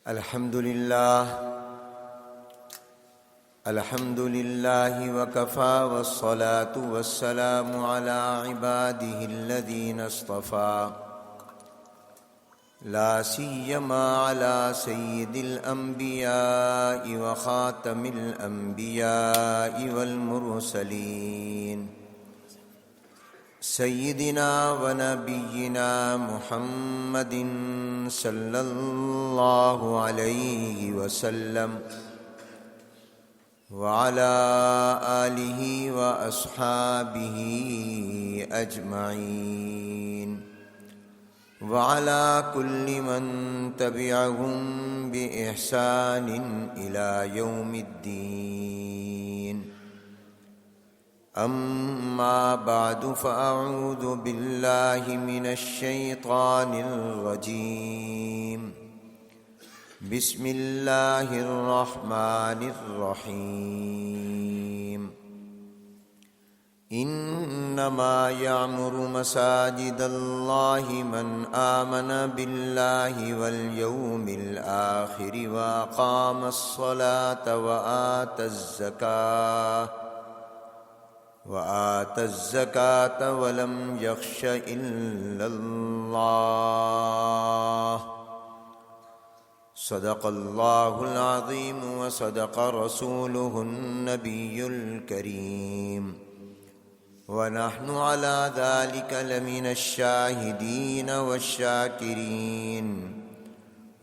الحمد لله وكفى والصلاة والسلام على عباده الذين اصطفى لا سيما على سيد الأنبياء وخاتم الأنبياء والمرسلين سيدنا ونبينا محمد صلى الله عليه وسلم وعلى آله وأصحابه أجمعين وعلى كل من تبعهم بإحسان إلى يوم الدين. أما بعد فأعوذ بالله من الشيطان الرجيم. بسم الله الرحمن الرحيم. إنما يعمر مساجد الله من آمن بالله واليوم الآخر وأقام الصلاة وآتى الزكاة ولم يخش إلا الله. صدق الله العظيم وصدق رسوله النبي الكريم ونحن على ذلك لمن الشاهدين والشاكرين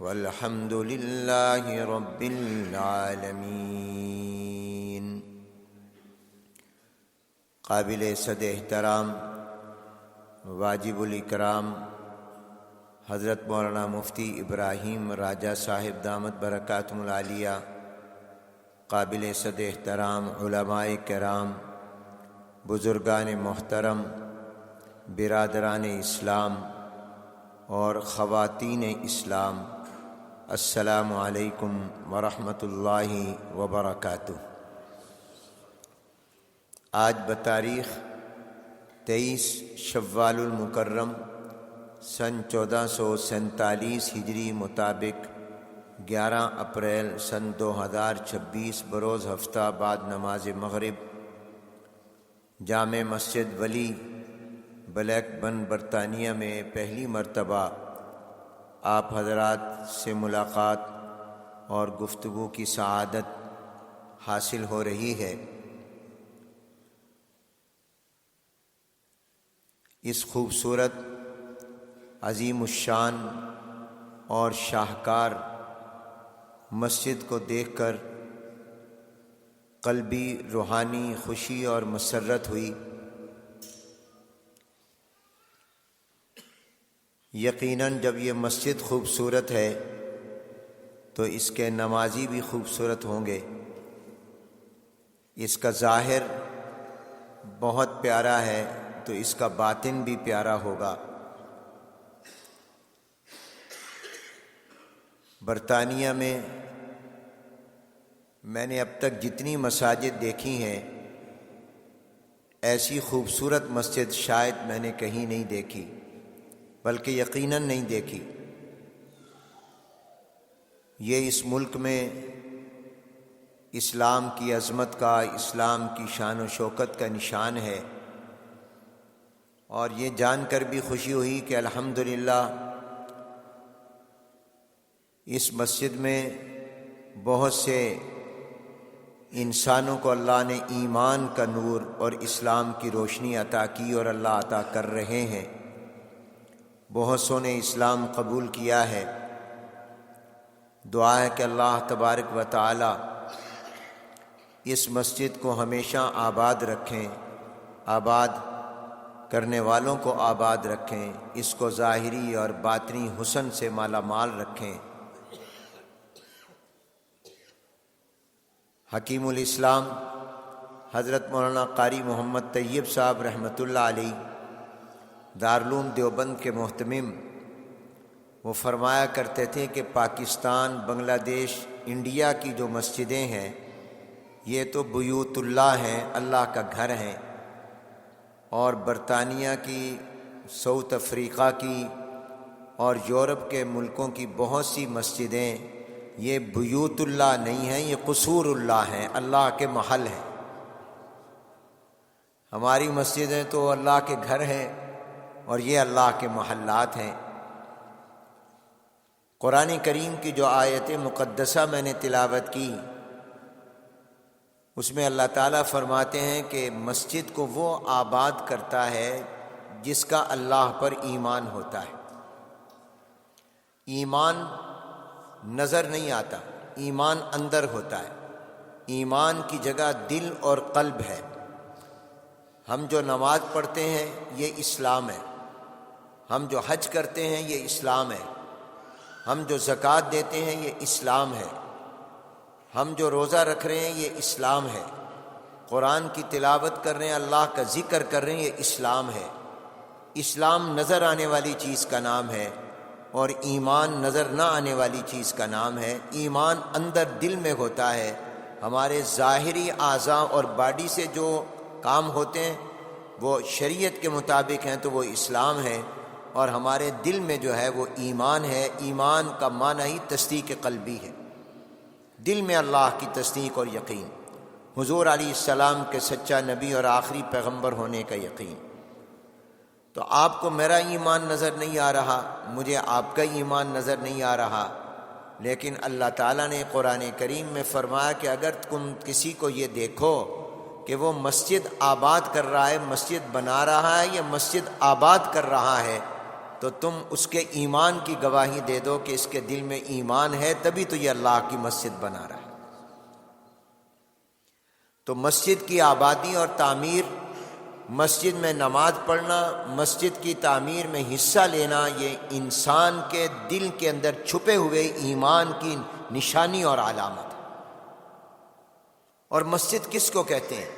والحمد لله رب العالمين. قابل صد احترام واجب الاکرام حضرت مولانا مفتی ابراہیم راجہ صاحب دامت برکاتہم العالیہ، قابل صد احترام علماء کرام، بزرگان محترم، برادران اسلام اور خواتین اسلام، السلام علیکم ورحمۃ اللہ وبرکاتہ. آج بتاریخ 23 شوال المکرم سن 1447 ہجری مطابق 11 اپریل سن 2026 بروز ہفتہ بعد نماز مغرب جامع مسجد ولی بلیک بن برطانیہ میں پہلی مرتبہ آپ حضرات سے ملاقات اور گفتگو کی سعادت حاصل ہو رہی ہے. اس خوبصورت، عظیم الشان اور شاہکار مسجد کو دیکھ کر قلبی روحانی خوشی اور مسرت ہوئی. یقیناً جب یہ مسجد خوبصورت ہے تو اس کے نمازی بھی خوبصورت ہوں گے. اس کا ظاہر بہت پیارا ہے تو اس کا باطن بھی پیارا ہوگا. برطانیہ میں نے اب تک جتنی مساجد دیکھی ہیں ایسی خوبصورت مسجد شاید میں نے کہیں نہیں دیکھی، بلکہ یقیناً نہیں دیکھی. یہ اس ملک میں اسلام کی عظمت کا، اسلام کی شان و شوکت کا نشان ہے. اور یہ جان کر بھی خوشی ہوئی کہ الحمدللہ اس مسجد میں بہت سے انسانوں کو اللہ نے ایمان کا نور اور اسلام کی روشنی عطا کی اور اللہ عطا کر رہے ہیں. بہت سو نے اسلام قبول کیا ہے. دعا ہے کہ اللہ تبارک و تعالی اس مسجد کو ہمیشہ آباد رکھیں، آباد کرنے والوں کو آباد رکھیں، اس کو ظاہری اور باطنی حسن سے مالا مال رکھیں. حکیم الاسلام حضرت مولانا قاری محمد طیب صاحب رحمۃ اللہ علیہ دارالعلوم دیوبند کے محتمم، وہ فرمایا کرتے تھے کہ پاکستان، بنگلہ دیش، انڈیا کی جو مسجدیں ہیں یہ تو بیوت اللہ ہیں، اللہ کا گھر ہیں. اور برطانیہ کی، ساؤتھ افریقہ کی اور یورپ کے ملکوں کی بہت سی مسجدیں یہ بیوت اللہ نہیں ہیں، یہ قصور اللہ ہیں، اللہ کے محل ہیں۔ ہماری مسجدیں تو اللہ کے گھر ہیں اور یہ اللہ کے محلات ہیں۔ قرآن کریم کی جو آیت مقدسہ میں نے تلاوت کی، اس میں اللہ تعالیٰ فرماتے ہیں کہ مسجد کو وہ آباد کرتا ہے جس کا اللہ پر ایمان ہوتا ہے۔ ایمان نظر نہیں آتا، ایمان اندر ہوتا ہے۔ ایمان کی جگہ دل اور قلب ہے۔ ہم جو نماز پڑھتے ہیں یہ اسلام ہے، ہم جو حج کرتے ہیں یہ اسلام ہے، ہم جو زکوٰۃ دیتے ہیں یہ اسلام ہے، ہم جو روزہ رکھ رہے ہیں یہ اسلام ہے، قرآن کی تلاوت کر رہے ہیں، اللہ کا ذکر کر رہے ہیں، یہ اسلام ہے۔ اسلام نظر آنے والی چیز کا نام ہے اور ایمان نظر نہ آنے والی چیز کا نام ہے۔ ایمان اندر دل میں ہوتا ہے۔ ہمارے ظاہری اعضاء اور باڈی سے جو کام ہوتے ہیں وہ شریعت کے مطابق ہیں تو وہ اسلام ہے، اور ہمارے دل میں جو ہے وہ ایمان ہے۔ ایمان کا معنی ہی تصدیق قلبی ہے، دل میں اللہ کی تصدیق اور یقین، حضور علیہ السلام کے سچا نبی اور آخری پیغمبر ہونے کا یقین۔ تو آپ کو میرا ایمان نظر نہیں آ رہا، مجھے آپ کا ایمان نظر نہیں آ رہا، لیکن اللہ تعالیٰ نے قرآن کریم میں فرمایا کہ اگر تم کسی کو یہ دیکھو کہ وہ مسجد آباد کر رہا ہے، مسجد بنا رہا ہے یا مسجد آباد کر رہا ہے، تو تم اس کے ایمان کی گواہی دے دو کہ اس کے دل میں ایمان ہے، تبھی تو یہ اللہ کی مسجد بنا رہا ہے۔ تو مسجد کی آبادی اور تعمیر، مسجد میں نماز پڑھنا، مسجد کی تعمیر میں حصہ لینا، یہ انسان کے دل کے اندر چھپے ہوئے ایمان کی نشانی اور علامت ہے۔ اور مسجد کس کو کہتے ہیں؟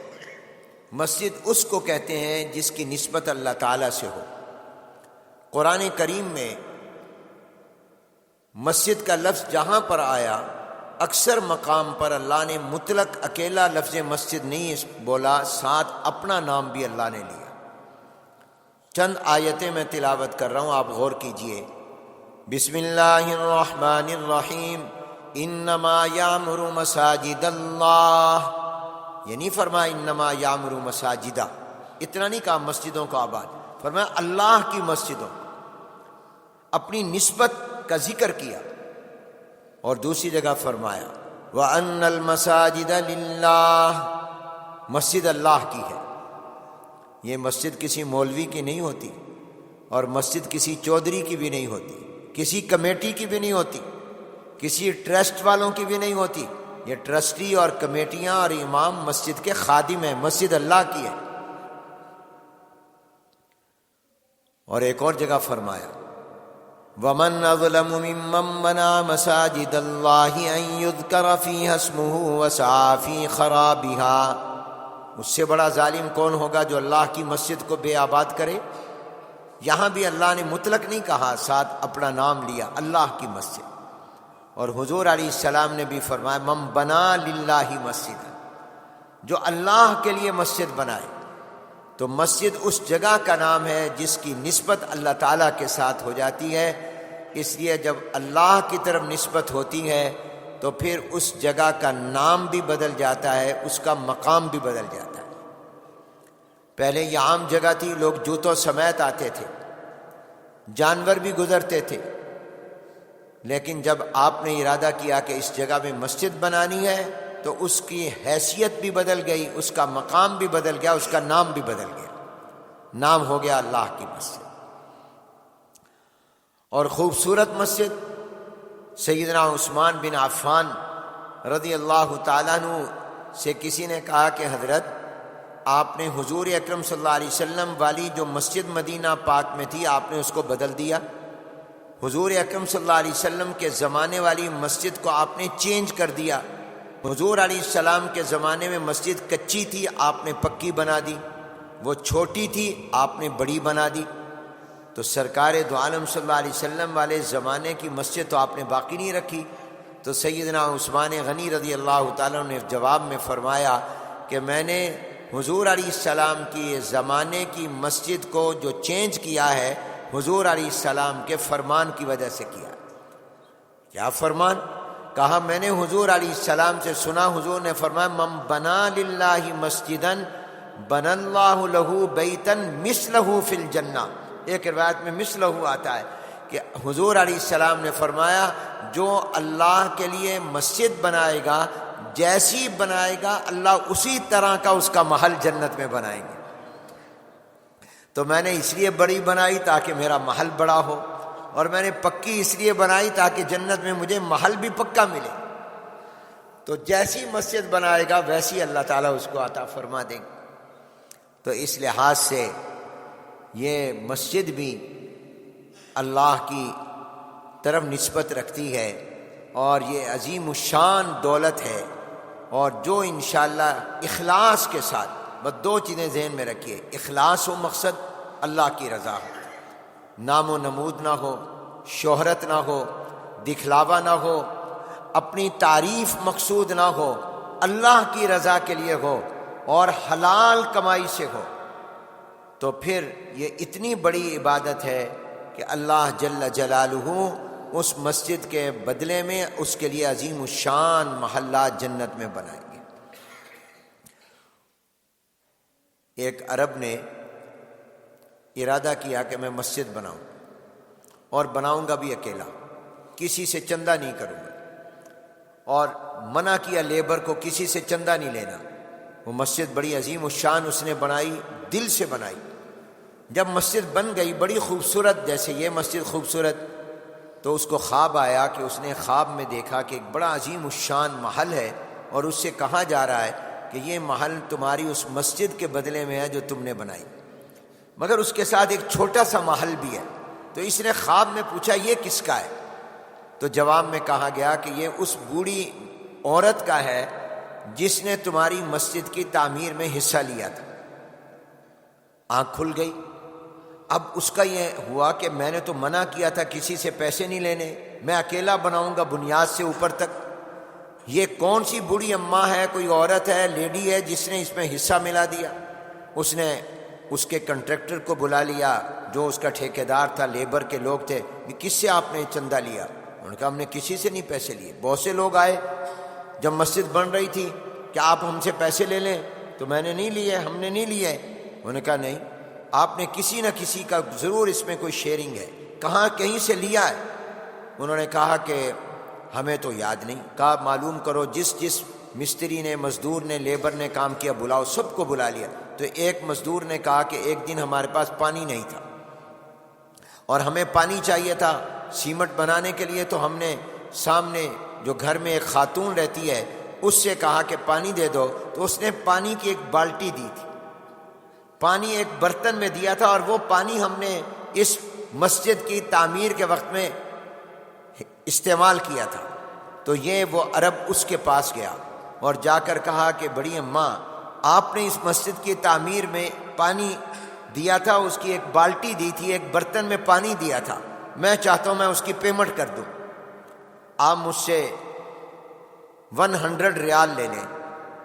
مسجد اس کو کہتے ہیں جس کی نسبت اللہ تعالیٰ سے ہو۔ قرآن کریم میں مسجد کا لفظ جہاں پر آیا، اکثر مقام پر اللہ نے مطلق اکیلا لفظ مسجد نہیں بولا، ساتھ اپنا نام بھی اللہ نے لیا۔ چند آیتیں میں تلاوت کر رہا ہوں، آپ غور کیجئے۔ بسم اللہ الرحمن الرحیم، انما یعمر مساجد اللہ، یہ نہیں فرمایا انما یعمر مساجدہ، اتنا نہیں کہا مسجدوں کو آباد، فرمایا اللہ کی مسجدوں، اپنی نسبت کا ذکر کیا۔ اور دوسری جگہ فرمایا وَأَنَّ الْمَسَاجِدَ لِلَّهِ، مسجد اللہ کی ہے۔ یہ مسجد کسی مولوی کی نہیں ہوتی، اور مسجد کسی چودھری کی بھی نہیں ہوتی، کسی کمیٹی کی بھی نہیں ہوتی، کسی ٹرسٹ والوں کی بھی نہیں ہوتی۔ یہ ٹرسٹی اور کمیٹیاں اور امام مسجد کے خادم ہیں، مسجد اللہ کی ہے۔ اور ایک اور جگہ فرمایا وَمَنْ أَظْلَمُ مِمَّنْ مَنَعَ مَسَاجِدَ اللَّهِ أَنْ يُذْكَرَ فِيهَا اسْمُهُ وَسَعَى فِي خَرَابِهَا، اس سے بڑا ظالم کون ہوگا جو اللہ کی مسجد کو بے آباد کرے؟ یہاں بھی اللہ نے مطلق نہیں کہا، ساتھ اپنا نام لیا، اللہ کی مسجد۔ اور حضور علیہ السلام نے بھی فرمایا من بنا للہ مسجد، جو اللہ کے لیے مسجد بنائے۔ تو مسجد اس جگہ کا نام ہے جس کی نسبت اللہ تعالیٰ کے ساتھ ہو جاتی ہے۔ اس لیے جب اللہ کی طرف نسبت ہوتی ہے تو پھر اس جگہ کا نام بھی بدل جاتا ہے، اس کا مقام بھی بدل جاتا ہے۔ پہلے یہ عام جگہ تھی، لوگ جوتوں سمیت آتے تھے، جانور بھی گزرتے تھے، لیکن جب آپ نے ارادہ کیا کہ اس جگہ میں مسجد بنانی ہے تو اس کی حیثیت بھی بدل گئی، اس کا مقام بھی بدل گیا، اس کا نام بھی بدل گیا، نام ہو گیا اللہ کی مسجد۔ اور خوبصورت مسجد، سیدنا عثمان بن عفان رضی اللہ تعالیٰ عنہ سے کسی نے کہا کہ حضرت آپ نے حضور اکرم صلی اللہ علیہ وسلم والی جو مسجد مدینہ پاک میں تھی آپ نے اس کو بدل دیا، حضور اکرم صلی اللہ علیہ وسلم کے زمانے والی مسجد کو آپ نے چینج کر دیا، حضور علیہ السلام کے زمانے میں مسجد کچی تھی آپ نے پکی بنا دی، وہ چھوٹی تھی آپ نے بڑی بنا دی، تو سرکار دو عالم صلی اللہ علیہ وسلم والے زمانے کی مسجد تو آپ نے باقی نہیں رکھی۔ تو سیدنا عثمان غنی رضی اللہ تعالیٰ نے جواب میں فرمایا کہ میں نے حضور علیہ السلام کی زمانے کی مسجد کو جو چینج کیا ہے حضور علیہ السلام کے فرمان کی وجہ سے کیا۔ کیا فرمان؟ کہا میں نے حضور علیہ السلام سے سنا، حضور نے فرمایا من بنا للہ مسجدا بنا اللہ لہ بیتا مثلہ فی الجنہ۔ ایک روایت میں مثلہ آتا ہے کہ حضور علیہ السلام نے فرمایا جو اللہ کے لیے مسجد بنائے گا، جیسی بنائے گا اللہ اسی طرح کا اس کا محل جنت میں بنائیں گے۔ تو میں نے اس لیے بڑی بنائی تاکہ میرا محل بڑا ہو، اور میں نے پکی اس لیے بنائی تاکہ جنت میں مجھے محل بھی پکا ملے۔ تو جیسی مسجد بنائے گا ویسی اللہ تعالیٰ اس کو عطا فرما دیں گے۔ تو اس لحاظ سے یہ مسجد بھی اللہ کی طرف نسبت رکھتی ہے، اور یہ عظیم الشان دولت ہے، اور جو انشاءاللہ اخلاص کے ساتھ، بس دو چیزیں ذہن میں رکھیے، اخلاص و مقصد اللہ کی رضا ہو، نام و نمود نہ ہو، شہرت نہ ہو، دکھلاوا نہ ہو، اپنی تعریف مقصود نہ ہو، اللہ کی رضا کے لیے ہو اور حلال کمائی سے ہو، تو پھر یہ اتنی بڑی عبادت ہے کہ اللہ جل جلالہ اس مسجد کے بدلے میں اس کے لیے عظیم الشان محلات جنت میں بنائیں گے۔ ایک عرب نے ارادہ کیا کہ میں مسجد بناؤں، اور بناؤں گا بھی اکیلا، کسی سے چندہ نہیں کروں گا، اور منع کیا لیبر کو کسی سے چندہ نہیں لینا۔ وہ مسجد بڑی عظیم الشان اس نے بنائی، دل سے بنائی۔ جب مسجد بن گئی بڑی خوبصورت، جیسے یہ مسجد خوبصورت، تو اس کو خواب آیا کہ اس نے خواب میں دیکھا کہ ایک بڑا عظیم الشان محل ہے، اور اس سے کہا جا رہا ہے کہ یہ محل تمہاری اس مسجد کے بدلے میں ہے جو تم نے بنائی، مگر اس کے ساتھ ایک چھوٹا سا محل بھی ہے۔ تو اس نے خواب میں پوچھا یہ کس کا ہے؟ تو جواب میں کہا گیا کہ یہ اس بوڑھی عورت کا ہے جس نے تمہاری مسجد کی تعمیر میں حصہ لیا تھا۔ آنکھ کھل گئی۔ اب اس کا یہ ہوا کہ میں نے تو منع کیا تھا کسی سے پیسے نہیں لینے، میں اکیلا بناؤں گا بنیاد سے اوپر تک، یہ کون سی بوڑھی اماں ہے، کوئی عورت ہے، لیڈی ہے جس نے اس میں حصہ ملا دیا؟ اس نے اس کے کنٹریکٹر کو بلا لیا جو اس کا ٹھیکیدار تھا، لیبر کے لوگ تھے، کس سے آپ نے چندہ لیا؟ انہوں نے کہا ہم نے کسی سے نہیں پیسے لیے۔ بہت سے لوگ آئے جب مسجد بن رہی تھی کہ آپ ہم سے پیسے لے لیں، تو میں نے نہیں لیے، ہم نے نہیں لیے۔ انہوں نے کہا نہیں، آپ نے کسی نہ کسی کا ضرور اس میں کوئی شیئرنگ ہے، کہاں کہیں سے لیا ہے؟ انہوں نے کہا کہ ہمیں تو یاد نہیں۔ کہا معلوم کرو، جس مستری نے، مزدور نے، لیبر نے کام کیا بلاؤ، سب کو بلا لیا۔ تو ایک مزدور نے کہا کہ ایک دن ہمارے پاس پانی نہیں تھا اور ہمیں پانی چاہیے تھا سیمنٹ بنانے کے لیے، تو ہم نے سامنے جو گھر میں ایک خاتون رہتی ہے اس سے کہا کہ پانی دے دو، تو اس نے پانی کی ایک بالٹی دی تھی، پانی ایک برتن میں دیا تھا، اور وہ پانی ہم نے اس مسجد کی تعمیر کے وقت میں استعمال کیا تھا۔ تو یہ وہ عرب اس کے پاس گیا اور جا کر کہا کہ بڑی اماں، آپ نے اس مسجد کی تعمیر میں پانی دیا تھا، اس کی ایک بالٹی دی تھی، ایک برتن میں پانی دیا تھا، میں چاہتا ہوں میں اس کی پیمنٹ کر دوں، آپ مجھ سے 100 ریال لے لیں۔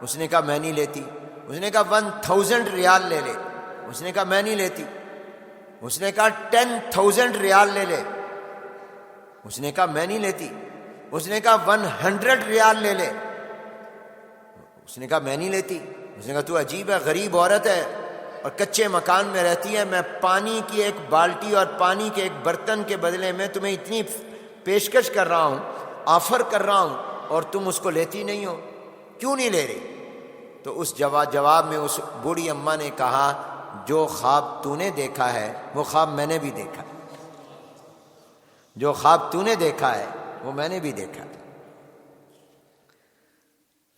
اس نے کہا میں نہیں لیتی۔ اس نے کہا 1000 ریال لے لے۔ اس نے کہا میں نہیں لیتی۔ اس نے کہا 10,000 ریال لے لے۔ اس نے کہا میں نہیں لیتی۔ اس نے کہا 100 ریال لے لے۔ اس نے کہا میں نہیں لیتی۔ اس نے کہا تو عجیب ہے، غریب عورت ہے اور کچے مکان میں رہتی ہے، میں پانی کی ایک بالٹی اور پانی کے ایک برتن کے بدلے میں تمہیں اتنی پیشکش کر رہا ہوں، آفر کر رہا ہوں، اور تم اس کو لیتی نہیں ہو، کیوں نہیں لے رہی؟ تو اس جواب میں اس بوڑھی اماں نے کہا جو خواب تو نے دیکھا ہے وہ خواب میں نے بھی دیکھا ہے، جو خواب تو نے دیکھا ہے وہ میں نے بھی دیکھا ہے،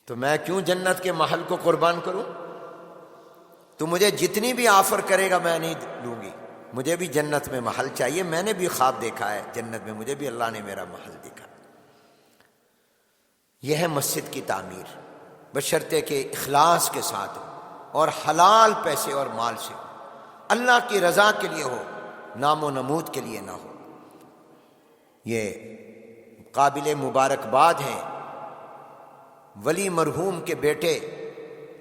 تو میں کیوں جنت کے محل کو قربان کروں؟ تو مجھے جتنی بھی آفر کرے گا میں نہیں لوں گی، مجھے بھی جنت میں محل چاہیے، میں نے بھی خواب دیکھا ہے جنت میں، مجھے بھی اللہ نے میرا محل دیکھا۔ یہ ہے مسجد کی تعمیر، بشرطے کہ اخلاص کے ساتھ ہو اور حلال پیسے اور مال سے ہو، اللہ کی رضا کے لیے ہو، نام و نمود کے لیے نہ ہو۔ یہ قابل مبارکباد ہیں ولی مرحوم کے بیٹے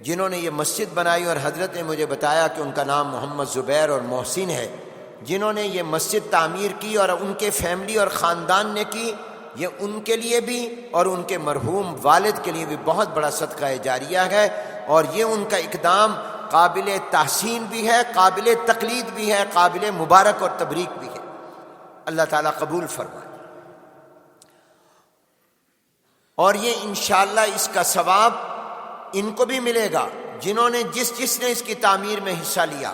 جنہوں نے یہ مسجد بنائی، اور حضرت نے مجھے بتایا کہ ان کا نام محمد زبیر اور محسن ہے، جنہوں نے یہ مسجد تعمیر کی اور ان کے فیملی اور خاندان نے کی، یہ ان کے لیے بھی اور ان کے مرحوم والد کے لیے بھی بہت بڑا صدقہ جاریہ ہے، اور یہ ان کا اقدام قابل تحسین بھی ہے، قابل تقلید بھی ہے، قابل مبارک اور تبریک بھی ہے۔ اللہ تعالیٰ قبول فرمائے۔ اور یہ انشاءاللہ اس کا ثواب ان کو بھی ملے گا جنہوں نے جس نے اس کی تعمیر میں حصہ لیا،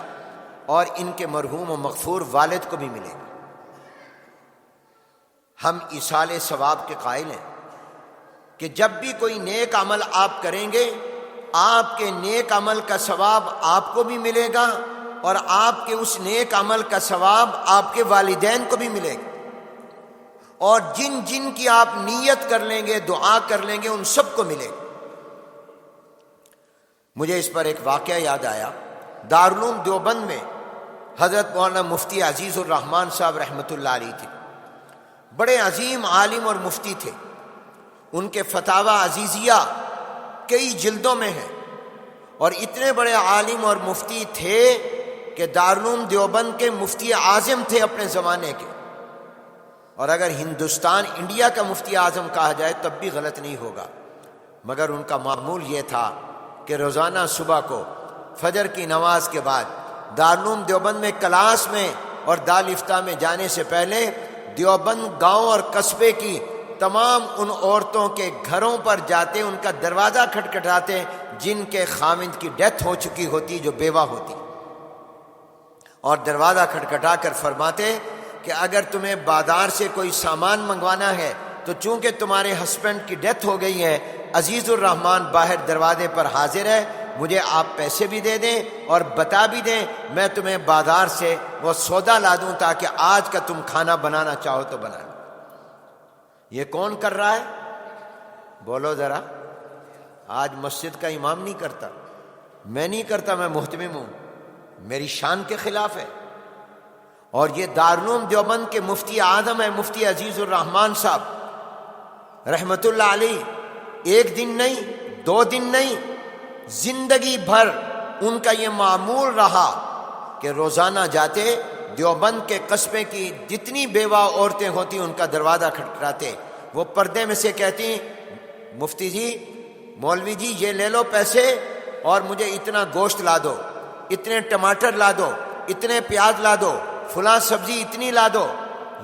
اور ان کے مرحوم و مغفور والد کو بھی ملے گا۔ ہم ایصال ثواب کے قائل ہیں کہ جب بھی کوئی نیک عمل آپ کریں گے، آپ کے نیک عمل کا ثواب آپ کو بھی ملے گا، اور آپ کے اس نیک عمل کا ثواب آپ کے والدین کو بھی ملے گا، اور جن جن کی آپ نیت کر لیں گے، دعا کر لیں گے، ان سب کو ملے گا۔ مجھے اس پر ایک واقعہ یاد آیا۔ دارالعلوم دیوبند میں حضرت مولانا مفتی عزیز الرحمان صاحب رحمۃ اللہ علیہ تھے، بڑے عظیم عالم اور مفتی تھے۔ ان کے فتاوی عزیزیہ کئی جلدوں میں ہیں، اور اتنے بڑے عالم اور مفتی تھے کہ دارالعلوم دیوبند کے مفتی اعظم تھے اپنے زمانے کے، اور اگر ہندوستان انڈیا کا مفتی اعظم کہا جائے تب بھی غلط نہیں ہوگا۔ مگر ان کا معمول یہ تھا کہ روزانہ صبح کو فجر کی نماز کے بعد دارالعلوم دیوبند میں کلاس میں اور دارالفتہ میں جانے سے پہلے دیوبند گاؤں اور قصبے کی تمام ان عورتوں کے گھروں پر جاتے، ان کا دروازہ کھٹکھٹاتے جن کے خاوند کی ڈیتھ ہو چکی ہوتی، جو بیوہ ہوتی، اور دروازہ کھٹکھٹا کر فرماتے کہ اگر تمہیں بازار سے کوئی سامان منگوانا ہے تو چونکہ تمہارے ہسبینڈ کی ڈیتھ ہو گئی ہے، عزیز الرحمان باہر دروازے پر حاضر ہے، مجھے آپ پیسے بھی دے دیں اور بتا بھی دیں، میں تمہیں بازار سے وہ سودا لا دوں تاکہ آج کا تم کھانا بنانا چاہو تو بنا لو۔ یہ کون کر رہا ہے؟ بولو ذرا۔ آج مسجد کا امام نہیں کرتا، میں نہیں کرتا، میں محتمم ہوں، میری شان کے خلاف ہے۔ اور یہ دارالعلوم دیوبند کے مفتی اعظم ہے، مفتی عزیز الرحمان صاحب رحمۃ اللہ علیہ۔ ایک دن نہیں، 2 دن نہیں، زندگی بھر ان کا یہ معمول رہا کہ روزانہ جاتے دیوبند کے قصبے کی جتنی بیوہ عورتیں ہوتی ان کا دروازہ کھٹکھٹاتے، وہ پردے میں سے کہتی، مفتی جی، مولوی جی، یہ لے لو پیسے اور مجھے اتنا گوشت لا دو، اتنے ٹماٹر لا دو، اتنے پیاز لا دو، فلاں سبزی اتنی لا دو۔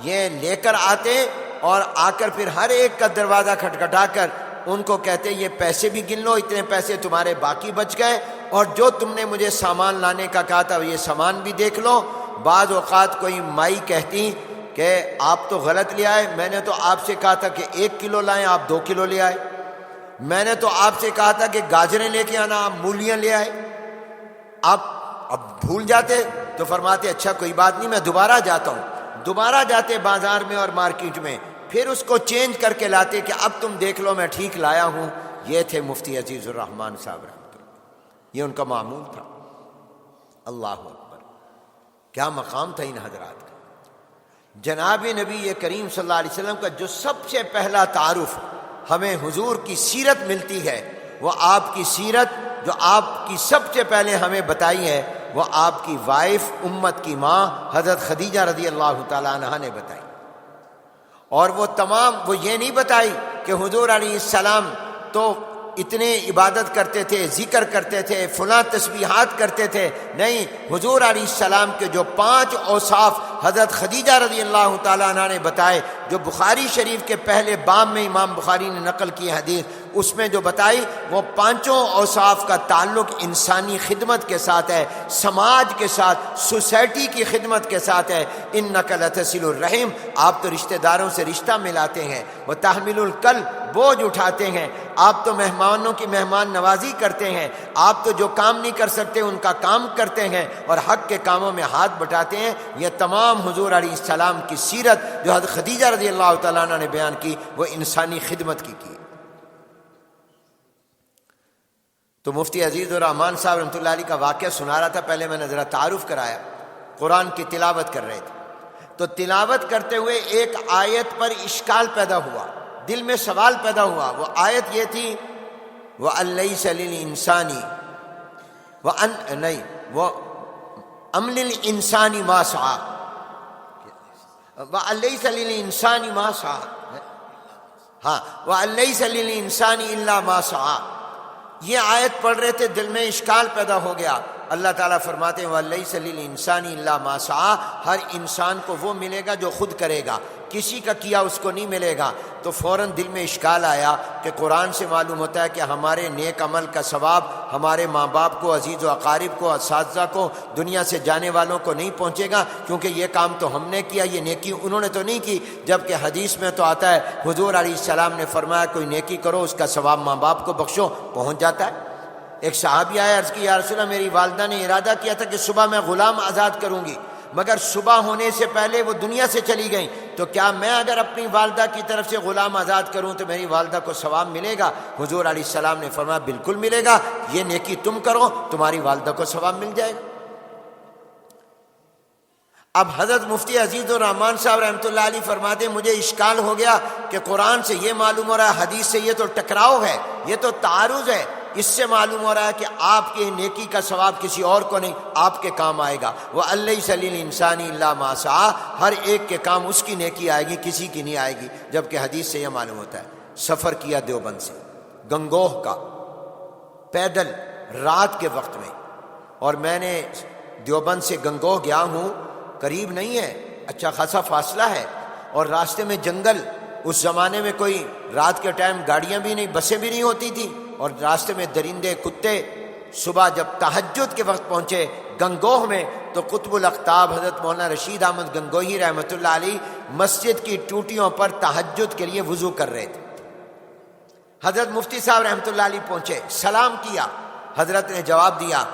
یہ لے کر آتے اور آ کر پھر ہر ایک کا دروازہ کھٹکھٹا کر ان کو کہتے یہ پیسے بھی گن لو، اتنے پیسے تمہارے باقی بچ گئے، اور جو تم نے مجھے سامان لانے کا کہا تھا یہ سامان بھی دیکھ لو۔ بعض اوقات کوئی مائی کہتی کہ آپ تو غلط لے آئے، میں نے تو آپ سے کہا تھا کہ 1 کلو لائیں، آپ 2 کلو لے آئے، میں نے تو آپ سے کہا تھا کہ گاجریں لے کے آنا، آپ مولیاں لے آئے۔ آپ اب بھول جاتے تو فرماتے اچھا کوئی بات نہیں، میں دوبارہ جاتا ہوں۔ دوبارہ جاتے بازار میں اور مارکیٹ میں، پھر اس کو چینج کر کے لاتے کہ اب تم دیکھ لو میں ٹھیک لایا ہوں۔ یہ تھے مفتی عزیز الرحمان صاحب رحمۃ اللہ، یہ ان کا معمول تھا۔ اللہ اکبر، کیا مقام تھا ان حضرات کا۔ جناب نبی کریم صلی اللہ علیہ وسلم کا جو سب سے پہلا تعارف ہمیں حضور کی سیرت ملتی ہے، وہ آپ کی سیرت جو آپ کی سب سے پہلے ہمیں بتائی ہے، وہ آپ کی وائف، امت کی ماں حضرت خدیجہ رضی اللہ تعالی عنہا نے بتائی۔ اور وہ یہ نہیں بتائی کہ حضور علیہ السلام تو اتنے عبادت کرتے تھے، ذکر کرتے تھے، فلاں تسبیحات کرتے تھے، نہیں، حضور علیہ السلام کے جو 5 اوصاف حضرت خدیجہ رضی اللہ تعالیٰ عنہ نے بتائے، جو بخاری شریف کے پہلے باب میں امام بخاری نے نقل کی حدیث، اس میں جو بتائی وہ 5 اوصاف کا تعلق انسانی خدمت کے ساتھ ہے، سماج کے ساتھ، سوسائٹی کی خدمت کے ساتھ ہے۔ انک لتصل الرحم، آپ تو رشتہ داروں سے رشتہ ملاتے ہیں، وتحمل الکل، بوجھ اٹھاتے ہیں، آپ تو مہمانوں کی مہمان نوازی کرتے ہیں، آپ تو جو کام نہیں کر سکتے ان کا کام کرتے ہیں اور حق کے کاموں میں ہاتھ بٹاتے ہیں۔ یہ تمام حضور علیہ السلام کی سیرت جو حضرت خدیجہ رضی اللہ تعالیٰ عنہ نے بیان کی، وہ انسانی خدمت کی۔ تو مفتی عزیز الرحمان صاحب رحمۃ اللہ علیہ کا واقعہ سنا رہا تھا، پہلے میں نے ذرا تعارف کرایا۔ قرآن کی تلاوت کر رہے تھے، تو تلاوت کرتے ہوئے ایک آیت پر اشکال پیدا ہوا، دل میں سوال پیدا ہوا۔ وہ آیت یہ تھی، وَأَلَّيْسَ لِلْإِنسَانِ أَمْ لِلْإِنسَانِ مَا سَعَىٰ، وَأَلَّيْسَ لِلْإِنسَانِ مَا سَعَىٰ، ہاں وَأَلَّيْسَ لِلْإِنسَانِ إِلَّا مَا سَعَىٰ، یہ آیت پڑھ رہے تھے، دل میں اشکال پیدا ہو گیا۔ اللہ تعالیٰ فرماتے ہیں وَلَيْسَ لِلْإِنسَانِ إِلَّا مَا سَعَىٰ، ہر انسان کو وہ ملے گا جو خود کرے گا، کسی کا کیا اس کو نہیں ملے گا۔ تو فوراً دل میں اشکال آیا کہ قرآن سے معلوم ہوتا ہے کہ ہمارے نیک عمل کا ثواب ہمارے ماں باپ کو، عزیز و اقارب کو، اساتذہ کو، دنیا سے جانے والوں کو نہیں پہنچے گا، کیونکہ یہ کام تو ہم نے کیا، یہ نیکی انہوں نے تو نہیں کی۔ جبکہ حدیث میں تو آتا ہے حضور علیہ السلام نے فرمایا کوئی نیکی کرو اس کا ثواب ماں باپ کو بخشو، پہنچ جاتا ہے۔ ایک صحابی آیا، عرض کی یا رسول اللہ میری والدہ نے ارادہ کیا تھا کہ صبح میں غلام آزاد کروں گی، مگر صبح ہونے سے پہلے وہ دنیا سے چلی گئیں، تو کیا میں اگر اپنی والدہ کی طرف سے غلام آزاد کروں تو میری والدہ کو ثواب ملے گا؟ حضور علیہ السلام نے فرمایا بالکل ملے گا، یہ نیکی تم کرو تمہاری والدہ کو ثواب مل جائے گا۔ اب حضرت مفتی عزیز الرحمان صاحب رحمۃ اللہ علیہ فرماتے ہیں مجھے اشکال ہو گیا کہ قرآن سے یہ معلوم ہو رہا ہے، حدیث سے یہ تو ٹکراؤ ہے، یہ تو تعارض ہے۔ اس سے معلوم ہو رہا ہے کہ آپ کے نیکی کا ثواب کسی اور کو نہیں، آپ کے کام آئے گا۔ وَأَلَّيْسَ لِلْإِنسَانِ إِلَّا مَا سَعَىٰ، ہر ایک کے کام اس کی نیکی آئے گی، کسی کی نہیں آئے گی۔ جبکہ حدیث سے یہ معلوم ہوتا ہے۔ سفر کیا دیوبند سے گنگوہ کا پیدل رات کے وقت میں، اور میں نے دیوبند سے گنگوہ گیا ہوں، قریب نہیں ہے، اچھا خاصا فاصلہ ہے، اور راستے میں جنگل، اس زمانے میں کوئی رات کے ٹائم گاڑیاں بھی نہیں، بسیں بھی نہیں ہوتی تھی، اور راستے میں درندے کتے۔ صبح جب تہجد کے وقت پہنچے گنگوہ میں تو قطب الاقطاب حضرت مولانا رشید احمد گنگوہی رحمۃ اللہ علیہ مسجد کی ٹوٹیوں پر تہجد کے لیے وضو کر رہے تھے۔ حضرت مفتی صاحب رحمۃ اللہ علیہ پہنچے، سلام کیا، حضرت نے جواب دیا،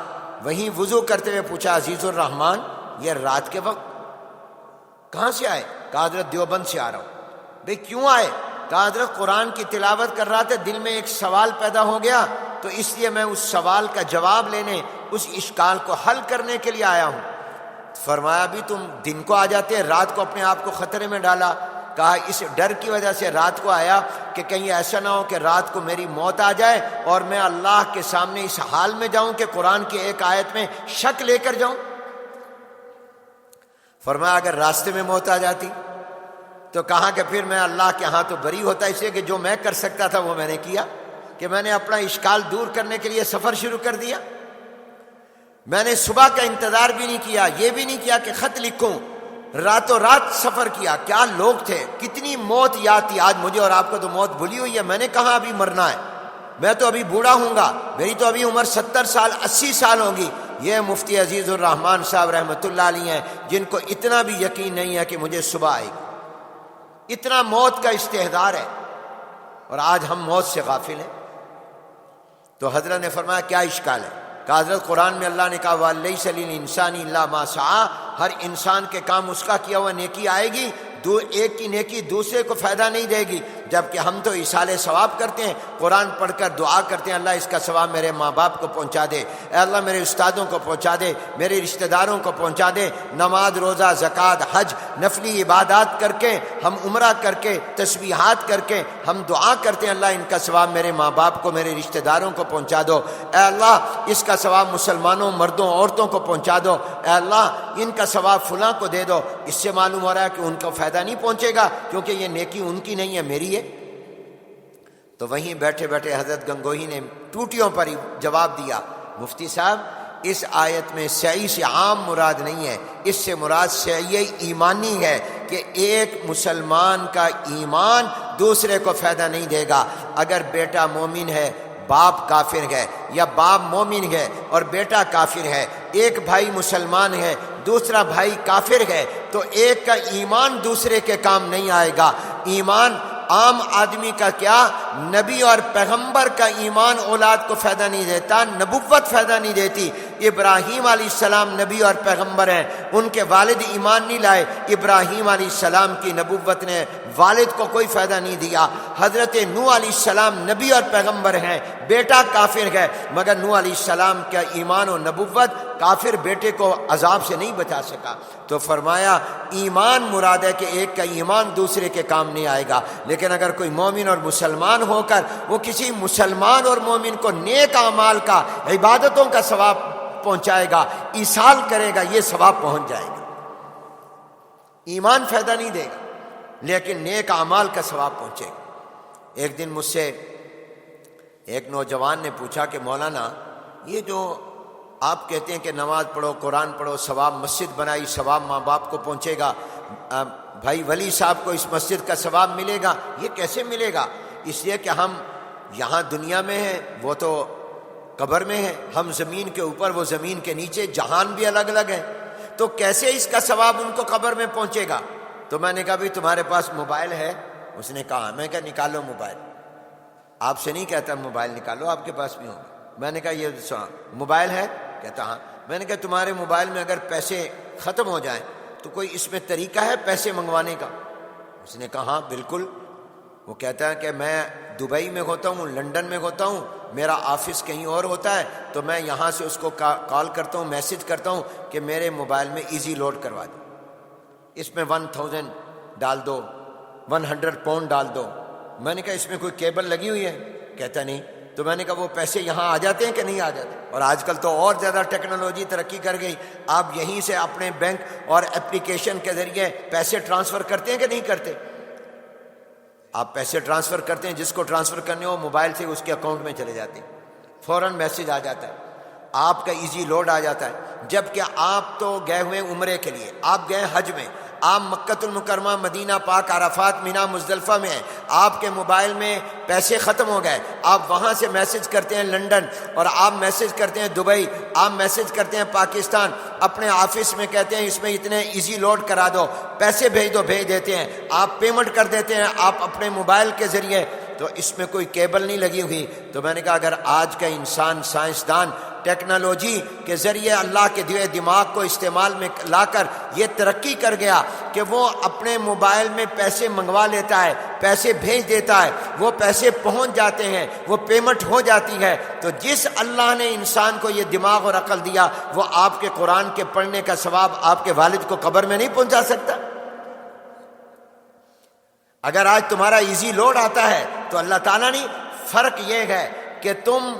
وہیں وضو کرتے ہوئے پوچھا عزیز الرحمان یہ رات کے وقت کہاں سے آئے؟ کہا حضرت دیوبند سے آ رہا ہوں۔ بھئی کیوں آئے؟ کہا حضرت قرآن کی تلاوت کر رہا تھا، دل میں ایک سوال پیدا ہو گیا، تو اس لیے میں اس سوال کا جواب لینے، اس اشکال کو حل کرنے کے لیے آیا ہوں۔ فرمایا بھی تم دن کو آ جاتے، رات کو اپنے آپ کو خطرے میں ڈالا۔ کہا اس ڈر کی وجہ سے رات کو آیا کہ کہیں ایسا نہ ہو کہ رات کو میری موت آ جائے اور میں اللہ کے سامنے اس حال میں جاؤں کہ قرآن کی ایک آیت میں شک لے کر جاؤں۔ فرمایا اگر راستے میں موت آ جاتی تو کہا کہ پھر میں اللہ کے ہاں تو بری ہوتا، اس لیے کہ جو میں کر سکتا تھا وہ میں نے کیا، کہ میں نے اپنا اشکال دور کرنے کے لیے سفر شروع کر دیا۔ میں نے صبح کا انتظار بھی نہیں کیا، یہ بھی نہیں کیا کہ خط لکھوں، راتوں رات سفر کیا۔ کیا لوگ تھے، کتنی موت یاد تھی۔ آج مجھے اور آپ کو تو موت بھولی ہوئی ہے، میں نے کہاں ابھی مرنا ہے، میں تو ابھی بوڑھا ہوں گا، میری تو ابھی عمر 70 سال 80 سال ہوگی۔ یہ مفتی عزیز الرحمان صاحب رحمۃ اللہ علیہ ہیں جن کو اتنا بھی یقین نہیں ہے کہ مجھے صبح آئے گی، اتنا موت کا استحضار ہے، اور آج ہم موت سے غافل ہیں۔ تو حضرت نے فرمایا کیا اشکال ہے؟ کہ حضرت قرآن میں اللہ نے کہا وَلَيْسَ لِلْإِنسَانِ إِلَّا مَا سَعَىٰ، ہر انسان کے کام اس کا کیا ہوا نیکی آئے گی، ایک کی نیکی دوسرے کو فائدہ نہیں دے گی۔ جبکہ ہم تو ایصال ثواب کرتے ہیں، قرآن پڑھ کر دعا کرتے ہیں اللہ اس کا ثواب میرے ماں باپ کو پہنچا دے، اے اللہ میرے استادوں کو پہنچا دے، میرے رشتہ داروں کو پہنچا دے۔ نماز، روزہ، زکوٰۃ، حج، نفلی عبادات کر کے، ہم عمرہ کر کے، تسبیحات کر کے ہم دعا کرتے ہیں اللہ ان کا ثواب میرے ماں باپ کو، میرے رشتہ داروں کو پہنچا دو، اے اللہ اس کا ثواب مسلمانوں، مردوں، عورتوں کو پہنچا دو، اے اللہ ان کا ثواب فلاں کو دے دو۔ اس سے معلوم ہو رہا ہے کہ ان کو فائدہ نہیں پہنچے گا، کیونکہ یہ نیکی ان کی نہیں ہے، میری ہے۔ تو وہیں بیٹھے بیٹھے حضرت گنگوہی نے ٹوٹیوں پر ہی جواب دیا، مفتی صاحب اس آیت میں سعی سے عام مراد نہیں ہے، اس سے مراد سعی ایمانی ہے کہ ایک مسلمان کا ایمان دوسرے کو فائدہ نہیں دے گا۔ اگر بیٹا مومن ہے، باپ کافر ہے، یا باپ مومن ہے اور بیٹا کافر ہے، ایک بھائی مسلمان ہے، دوسرا بھائی کافر ہے، تو ایک کا ایمان دوسرے کے کام نہیں آئے گا۔ ایمان عام آدمی کا کیا، نبی اور پیغمبر کا ایمان اولاد کو فائدہ نہیں دیتا، نبوت فائدہ نہیں دیتی۔ ابراہیم علیہ السلام نبی اور پیغمبر ہیں، ان کے والد ایمان نہیں لائے، ابراہیم علیہ السلام کی نبوت نے والد کو کوئی فائدہ نہیں دیا۔ حضرت نوح علیہ السلام نبی اور پیغمبر ہیں، بیٹا کافر ہے، مگر نوح علیہ السلام کا ایمان و نبوت کافر بیٹے کو عذاب سے نہیں بچا سکا۔ تو فرمایا ایمان مراد ہے کہ ایک کا ایمان دوسرے کے کام نہیں آئے گا، لیکن اگر کوئی مومن اور مسلمان ہو کر وہ کسی مسلمان اور مومن کو نیک اعمال کا، عبادتوں کا ثواب پہنچائے گا، ایصال کرے گا، یہ ثواب پہنچ جائے گا۔ ایمان فائدہ نہیں دے گا، لیکن نیک اعمال کا ثواب پہنچے گا۔ ایک دن مجھ سے ایک نوجوان نے پوچھا کہ مولانا یہ جو آپ کہتے ہیں کہ نماز پڑھو قرآن پڑھو ثواب مسجد بنائی ثواب ماں باپ کو پہنچے گا، بھائی ولی صاحب کو اس مسجد کا ثواب ملے گا، یہ کیسے ملے گا؟ اس لیے کہ ہم یہاں دنیا میں ہیں، وہ تو قبر میں ہے، ہم زمین کے اوپر وہ زمین کے نیچے، جہان بھی الگ الگ ہے، تو کیسے اس کا ثواب ان کو قبر میں پہنچے گا؟ تو میں نے کہا بھی تمہارے پاس موبائل ہے؟ اس نے کہا میں کہا نکالو موبائل، آپ سے نہیں کہتا موبائل نکالو، آپ کے پاس بھی ہوگا۔ میں نے کہا یہ موبائل ہے؟ کہتا ہاں۔ میں نے کہا تمہارے موبائل میں اگر پیسے ختم ہو جائیں تو کوئی اس میں طریقہ ہے پیسے منگوانے کا؟ اس نے کہا ہاں بالکل۔ وہ کہتا ہے کہ میں دبئی میں ہوتا ہوں، لندن میں ہوتا ہوں، میرا آفس کہیں اور ہوتا ہے، تو میں یہاں سے اس کو کال کرتا ہوں، میسج کرتا ہوں کہ میرے موبائل میں ایزی لوڈ کروا دو، اس میں 1000 ڈال دو، 100 پاؤنڈ ڈال دو۔ میں نے کہا اس میں کوئی کیبل لگی ہوئی ہے؟ کہتا نہیں۔ تو میں نے کہا وہ پیسے یہاں آ جاتے ہیں کہ نہیں آ جاتے؟ اور آج کل تو اور زیادہ ٹیکنالوجی ترقی کر گئی، آپ یہیں سے اپنے بینک اور اپلیکیشن کے ذریعے پیسے ٹرانسفر کرتے ہیں کہ نہیں کرتے؟ آپ پیسے ٹرانسفر کرتے ہیں، جس کو ٹرانسفر کرنے ہو موبائل سے اس کے اکاؤنٹ میں چلے جاتے ہیں، فوراً میسج آ جاتا ہے، آپ کا ایزی لوڈ آ جاتا ہے۔ جبکہ آپ تو گئے ہوئے عمرے کے لیے، آپ گئے حج میں، آپ مکۃ المکرمہ مدینہ پاک عرفات مینا مزدلفہ میں ہیں، آپ کے موبائل میں پیسے ختم ہو گئے، آپ وہاں سے میسج کرتے ہیں لندن، اور آپ میسج کرتے ہیں دبئی، آپ میسج کرتے ہیں پاکستان، اپنے آفس میں کہتے ہیں اس میں اتنے ایزی لوڈ کرا دو، پیسے بھیج دو، بھیج دیتے ہیں، آپ پیمنٹ کر دیتے ہیں آپ اپنے موبائل کے ذریعے، تو اس میں کوئی کیبل نہیں لگی ہوئی۔ تو میں نے کہا اگر آج کا انسان سائنسدان ٹیکنالوجی کے ذریعے اللہ کے دیے دماغ کو استعمال میں لا کر یہ ترقی کر گیا کہ وہ اپنے موبائل میں پیسے منگوا لیتا ہے، پیسے بھیج دیتا ہے، وہ پیسے پہنچ جاتے ہیں، وہ پیمنٹ ہو جاتی ہے، تو جس اللہ نے انسان کو یہ دماغ اور عقل دیا وہ آپ کے قرآن کے پڑھنے کا ثواب آپ کے والد کو قبر میں نہیں پہنچا سکتا؟ اگر آج تمہارا ایزی لوڈ آتا ہے تو اللہ تعالیٰ نے، فرق یہ ہے کہ تم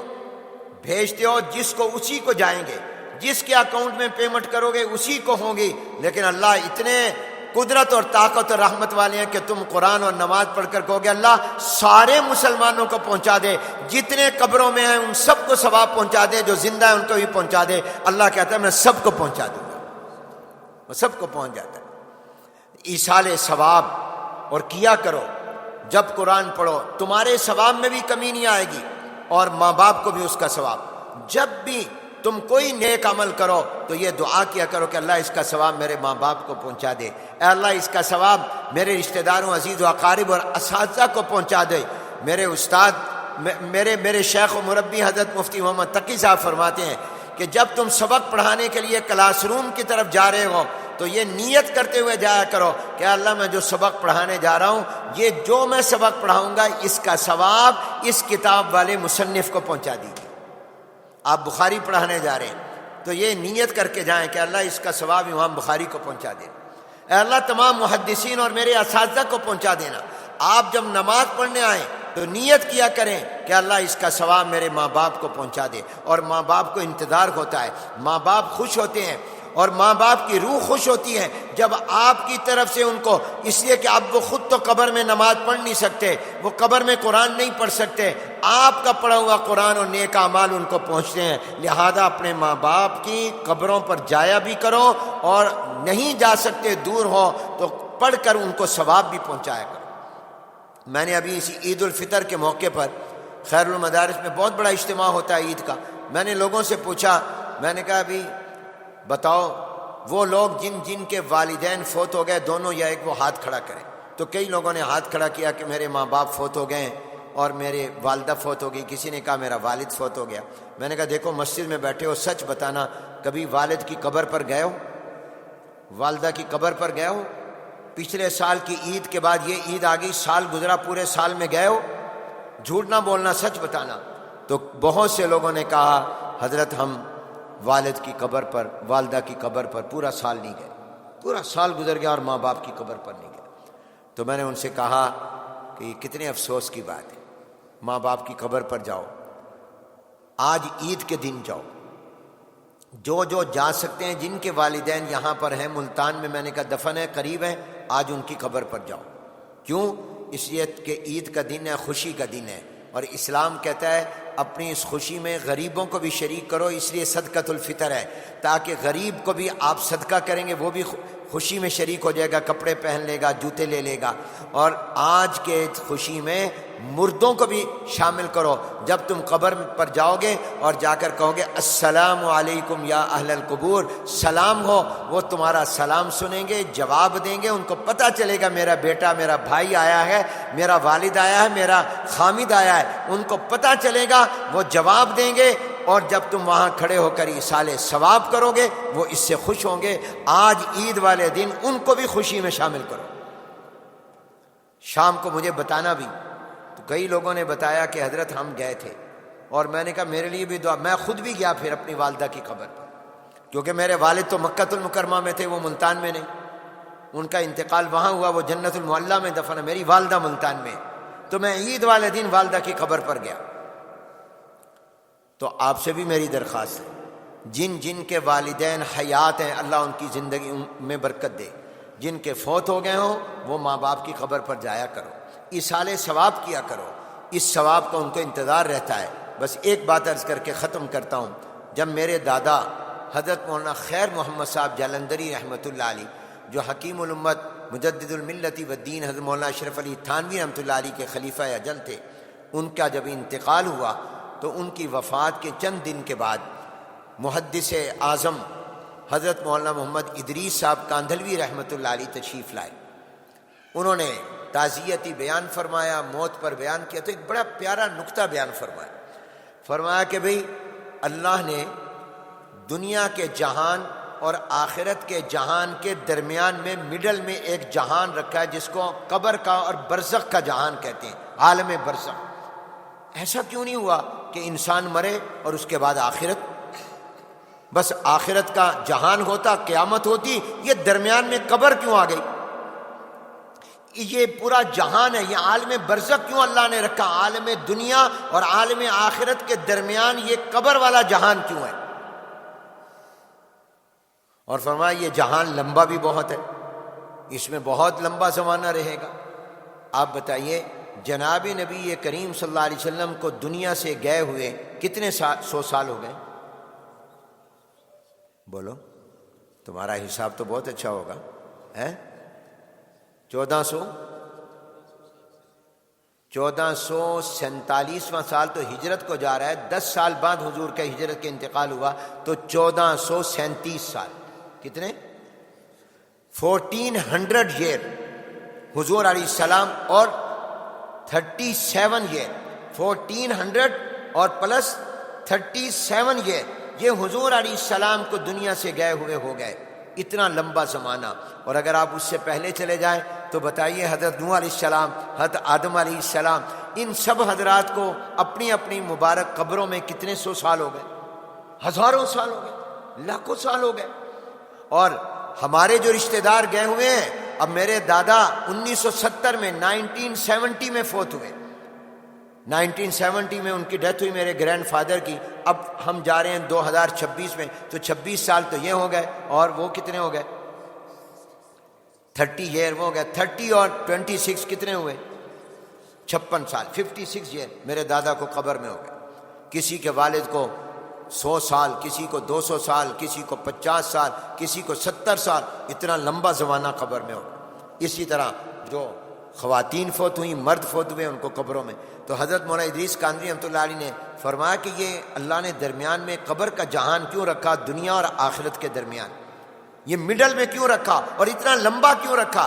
بھیجتے ہو جس کو اسی کو جائیں گے، جس کے اکاؤنٹ میں پیمنٹ کرو گے اسی کو ہوں گی، لیکن اللہ اتنے قدرت اور طاقت اور رحمت والے ہیں کہ تم قرآن اور نماز پڑھ کر کہو گے اللہ سارے مسلمانوں کو پہنچا دے، جتنے قبروں میں ہیں ان سب کو ثواب پہنچا دے، جو زندہ ہیں ان کو بھی پہنچا دے۔ اللہ کہتا ہے میں سب کو پہنچا دوں گا، وہ سب کو پہنچ جاتا ہے۔ ایصال ثواب اور کیا کرو، جب قرآن پڑھو تمہارے ثواب میں بھی کمی نہیں آئے گی، اور ماں باپ کو بھی اس کا ثواب۔ جب بھی تم کوئی نیک عمل کرو تو یہ دعا کیا کرو کہ اللہ اس کا ثواب میرے ماں باپ کو پہنچا دے، اے اللہ اس کا ثواب میرے رشتہ داروں عزیز و اقارب اور اساتذہ کو پہنچا دے۔ میرے استاد میرے شیخ و مربی حضرت مفتی محمد تقی صاحب فرماتے ہیں کہ جب تم سبق پڑھانے کے لیے کلاس روم کی طرف جا رہے ہو تو یہ نیت کرتے ہوئے جایا کرو کہ اللہ میں جو سبق پڑھانے جا رہا ہوں، یہ جو میں سبق پڑھاؤں گا اس کا ثواب اس کتاب والے مصنف کو پہنچا دیجیے۔ آپ بخاری پڑھانے جا رہے ہیں تو یہ نیت کر کے جائیں کہ اللہ اس کا ثواب امام بخاری کو پہنچا دے، اے اللہ تمام محدثین اور میرے اساتذہ کو پہنچا دینا۔ آپ جب نماز پڑھنے آئیں تو نیت کیا کریں کہ اللہ اس کا ثواب میرے ماں باپ کو پہنچا دے، اور ماں باپ کو انتظار ہوتا ہے، ماں باپ خوش ہوتے ہیں اور ماں باپ کی روح خوش ہوتی ہے جب آپ کی طرف سے ان کو، اس لیے کہ اب وہ خود تو قبر میں نماز پڑھ نہیں سکتے، وہ قبر میں قرآن نہیں پڑھ سکتے، آپ کا پڑھا ہوا قرآن اور نیک اعمال ان کو پہنچتے ہیں، لہذا اپنے ماں باپ کی قبروں پر جایا بھی کرو، اور نہیں جا سکتے دور ہو تو پڑھ کر ان کو ثواب بھی پہنچایا کرو۔ میں نے ابھی اسی عید الفطر کے موقع پر خیر المدارس میں بہت بڑا اجتماع ہوتا ہے عید کا، میں نے لوگوں سے پوچھا، میں نے کہا ابھی بتاؤ وہ لوگ جن کے والدین فوت ہو گئے دونوں یا ایک، وہ ہاتھ کھڑا کریں۔ تو کئی لوگوں نے ہاتھ کھڑا کیا کہ میرے ماں باپ فوت ہو گئے اور میرے والدہ فوت ہو گئی، کسی نے کہا میرا والد فوت ہو گیا۔ میں نے کہا دیکھو مسجد میں بیٹھے ہو، سچ بتانا کبھی والد کی قبر پر گئے ہو، والدہ کی قبر پر گئے ہو؟ پچھلے سال کی عید کے بعد یہ عید آ گئی، سال گزرا، پورے سال میں گئے ہو؟ جھوٹ نہ بولنا، سچ بتانا۔ تو بہت سے لوگوں نے کہا حضرت ہم والد کی قبر پر، والدہ کی قبر پر پورا سال نہیں گئے، پورا سال گزر گیا اور ماں باپ کی قبر پر نہیں گئے۔ تو میں نے ان سے کہا کہ یہ کتنے افسوس کی بات ہے، ماں باپ کی قبر پر جاؤ، آج عید کے دن جاؤ، جو جا سکتے ہیں، جن کے والدین یہاں پر ہیں ملتان میں، میں نے کہا دفن ہے، قریب ہے، آج ان کی قبر پر جاؤ۔ کیوں؟ اس لیے کہ عید کا دن ہے، خوشی کا دن ہے، اور اسلام کہتا ہے اپنی اس خوشی میں غریبوں کو بھی شریک کرو، اس لیے صدقۃ الفطر ہے، تاکہ غریب کو بھی آپ صدقہ کریں گے وہ بھی خوشی میں شریک ہو جائے گا، کپڑے پہن لے گا، جوتے لے لے گا۔ اور آج کے خوشی میں مردوں کو بھی شامل کرو، جب تم قبر پر جاؤ گے اور جا کر کہو گے السلام علیکم یا اہل القبور، سلام ہو، وہ تمہارا سلام سنیں گے، جواب دیں گے، ان کو پتہ چلے گا میرا بیٹا، میرا بھائی آیا ہے، میرا والد آیا ہے، میرا خامد آیا ہے، ان کو پتہ چلے گا، وہ جواب دیں گے، اور جب تم وہاں کھڑے ہو کر ایصال ثواب کرو گے وہ اس سے خوش ہوں گے۔ آج عید والے دن ان کو بھی خوشی میں شامل کرو۔ شام کو مجھے بتانا بھی، تو کئی لوگوں نے بتایا کہ حضرت ہم گئے تھے، اور میں نے کہا میرے لیے بھی دعا۔ میں خود بھی گیا پھر اپنی والدہ کی قبر پر، کیونکہ میرے والد تو مکہ المکرمہ میں تھے، وہ ملتان میں نہیں، ان کا انتقال وہاں ہوا، وہ جنت المعلیٰ میں دفن ہے، میری والدہ ملتان میں، تو میں عید والے دن والدہ کی قبر پر گیا۔ تو آپ سے بھی میری درخواست ہے، جن جن کے والدین حیات ہیں اللہ ان کی زندگی میں برکت دے، جن کے فوت ہو گئے ہوں وہ ماں باپ کی قبر پر جایا کرو، ایصال ثواب کیا کرو، اس ثواب کا ان کو انتظار رہتا ہے۔ بس ایک بات عرض کر کے ختم کرتا ہوں، جب میرے دادا حضرت مولانا خیر محمد صاحب جالندھری رحمۃ اللہ علیہ، جو حکیم الامت مجدد الملت والدین حضرت مولانا اشرف علی تھانوی رحمۃ اللہ علیہ کے خلیفہ اجل تھے، ان کا جب انتقال ہوا تو ان کی وفات کے چند دن کے بعد محدث اعظم حضرت مولانا محمد ادریس صاحب کاندھلوی رحمۃ اللہ علیہ تشریف لائے۔ انہوں نے تعزیتی بیان فرمایا، موت پر بیان کیا، تو ایک بڑا پیارا نکتہ بیان فرمایا کہ بھئی اللہ نے دنیا کے جہان اور آخرت کے جہان کے درمیان میں مڈل میں ایک جہان رکھا ہے جس کو قبر کا اور برزخ کا جہان کہتے ہیں، عالم برزخ۔ ایسا کیوں نہیں ہوا کہ انسان مرے اور اس کے بعد آخرت، بس آخرت کا جہان ہوتا، قیامت ہوتی، یہ درمیان میں قبر کیوں آ گئی؟ یہ پورا جہان ہے، یہ عالم برزخ کیوں اللہ نے رکھا؟ عالم دنیا اور عالم آخرت کے درمیان یہ قبر والا جہان کیوں ہے؟ اور فرمایا یہ جہان لمبا بھی بہت ہے، اس میں بہت لمبا زمانہ رہے گا۔ آپ بتائیے جناب نبی کریم صلی اللہ علیہ وسلم کو دنیا سے گئے ہوئے کتنے 100 سال ہو گئے؟ بولو، تمہارا حساب تو بہت اچھا ہوگا، ہے 1447واں سال تو ہجرت کو جا رہا ہے، 10 سال بعد حضور کا ہجرت کے انتقال ہوا، تو 1437 سال، کتنے؟ 1400 ایئر حضور علیہ السلام، اور 37 ایئر، 1400 اور پلس 37 ایئر، یہ حضور علیہ السلام کو دنیا سے گئے ہوئے ہو گئے، اتنا لمبا زمانہ۔ اور اگر آپ اس سے پہلے چلے جائیں تو بتائیے حضرت نوح علیہ السلام، حضرت آدم علیہ السلام، ان سب حضرات کو اپنی اپنی مبارک قبروں میں کتنے 100 سال ہو گئے؟ ہزاروں سال ہو گئے، لاکھوں سال ہو گئے۔ اور ہمارے جو رشتہ دار گئے ہوئے ہیں، اب میرے دادا 1970 میں 1970 میں فوت ہوئے، 1970 میں ان کی ڈیتھ ہوئی میرے گرینڈ فادر کی، اب ہم جا رہے ہیں 2026 میں، تو 26 سال تو یہ ہو گئے، اور وہ کتنے ہو گئے؟ 30 ایئر وہ ہو گئے، 30 اور 26 کتنے ہوئے؟ 56 سال، 56 ایئر میرے دادا کو قبر میں ہو گئے۔ کسی کے والد کو 100 سال، کسی کو 200 سال، کسی کو 50 سال، کسی کو 70 سال، اتنا لمبا زمانہ قبر میں ہو گیا۔ اسی طرح جو خواتین فوت ہوئیں، مرد فوت ہوئے ان کو قبروں میں۔ تو حضرت مولانا ادریس کاندھلوی رحمۃ اللہ علیہ نے فرمایا کہ یہ اللہ نے درمیان میں قبر کا جہان کیوں رکھا، دنیا اور آخرت کے درمیان، یہ مڈل میں کیوں رکھا اور اتنا لمبا کیوں رکھا؟